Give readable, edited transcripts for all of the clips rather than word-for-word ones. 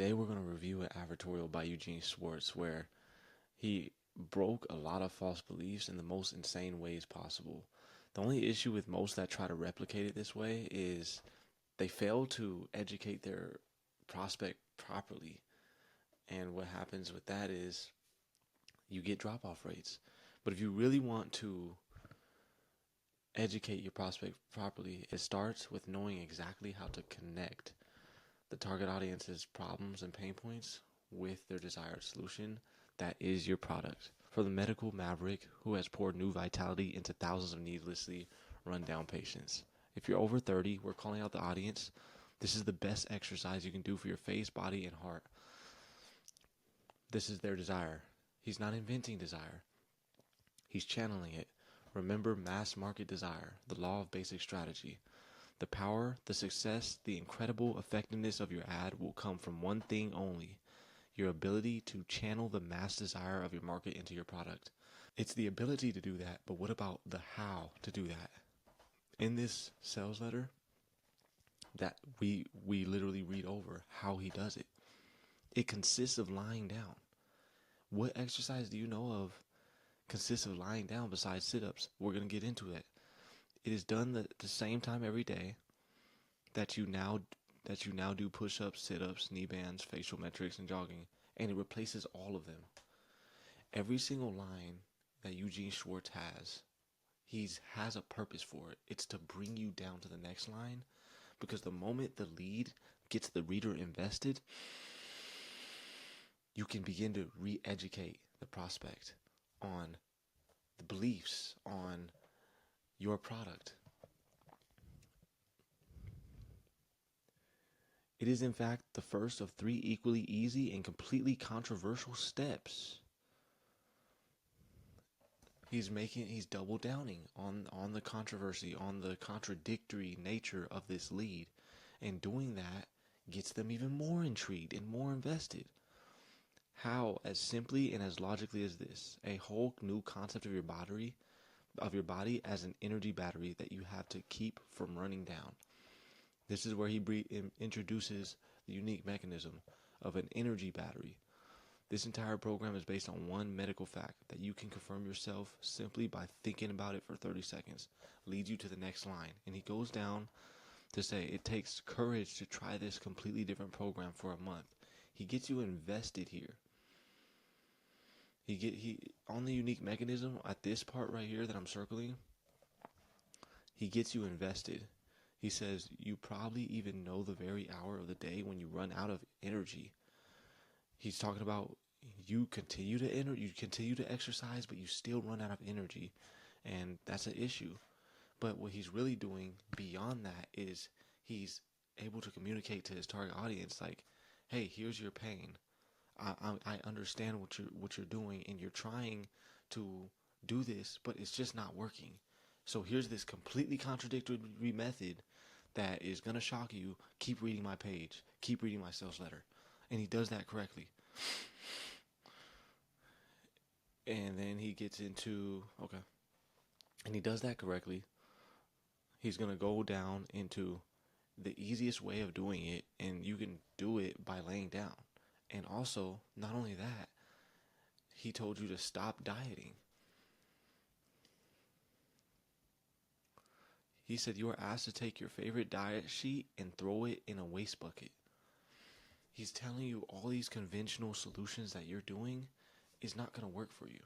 Today we're going to review an advertorial by Eugene Schwartz where he broke a lot of false beliefs in the most insane ways possible. The only issue with most that try to replicate it this way is they fail to educate their prospect properly. And what happens with that is you get drop-off rates. But if you really want to educate your prospect properly, it starts with knowing exactly how to connect the target audience's problems and pain points with their desired solution. That is your product. For the medical maverick who has poured new vitality into thousands of needlessly run down patients. If you're over 30, we're calling out the audience. This is the best exercise you can do for your face, body, and heart. This is their desire. He's not inventing desire. He's channeling it. Remember mass market desire, the law of basic strategy. The power, the success, the incredible effectiveness of your ad will come from one thing only: your ability to channel the mass desire of your market into your product. It's the ability to do that, but what about the how to do that? In this sales letter, that we literally read over how he does it. It consists of lying down. What exercise do you know of consists of lying down besides sit-ups? We're going to get into it. It is done at the same time every day that you now do push-ups, sit-ups, knee bands, facial metrics, and jogging, and it replaces all of them. Every single line that Eugene Schwartz has a purpose for it. It's to bring you down to the next line, because the moment the lead gets the reader invested, you can begin to re-educate the prospect on the beliefs, on your product. It is in fact the first of 3 equally easy and completely controversial steps. He's double downing on the controversy, on the contradictory nature of this lead. And doing that gets them even more intrigued and more invested. How, as simply and as logically as this, a whole new concept of your body as an energy battery that you have to keep from running down. This is where he introduces the unique mechanism of an energy battery. This entire program is based on one medical fact that you can confirm yourself simply by thinking about it for 30 seconds. Leads you to the next line. And he goes down to say it takes courage to try this completely different program for a month. He gets you invested here. He on the unique mechanism at this part right here that I'm circling, he gets you invested. He says you probably even know the very hour of the day when you run out of energy. He's talking about you continue to exercise, but you still run out of energy, and that's an issue. But what he's really doing beyond that is he's able to communicate to his target audience like, hey, here's your pain. I understand what you're doing, and you're trying to do this, but it's just not working. So here's this completely contradictory method that is going to shock you. Keep reading my page. Keep reading my sales letter. And he does that correctly. And then he gets into, and he does that correctly. He's going to go down into the easiest way of doing it, and you can do it by laying down. And also, not only that, he told you to stop dieting. He said you are asked to take your favorite diet sheet and throw it in a waste bucket. He's telling you all these conventional solutions that you're doing is not going to work for you.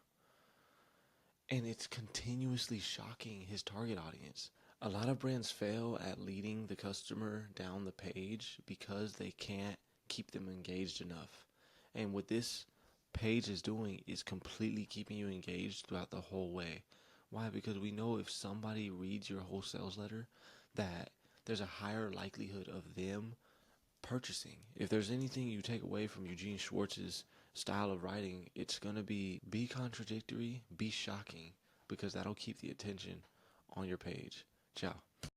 And it's continuously shocking his target audience. A lot of brands fail at leading the customer down the page because they can't keep them engaged enough. And what this page is doing is completely keeping you engaged throughout the whole way. Why? Because we know if somebody reads your whole sales letter, that there's a higher likelihood of them purchasing. If there's anything you take away from Eugene Schwartz's style of writing, it's going to be contradictory, be shocking, because that'll keep the attention on your page. Ciao.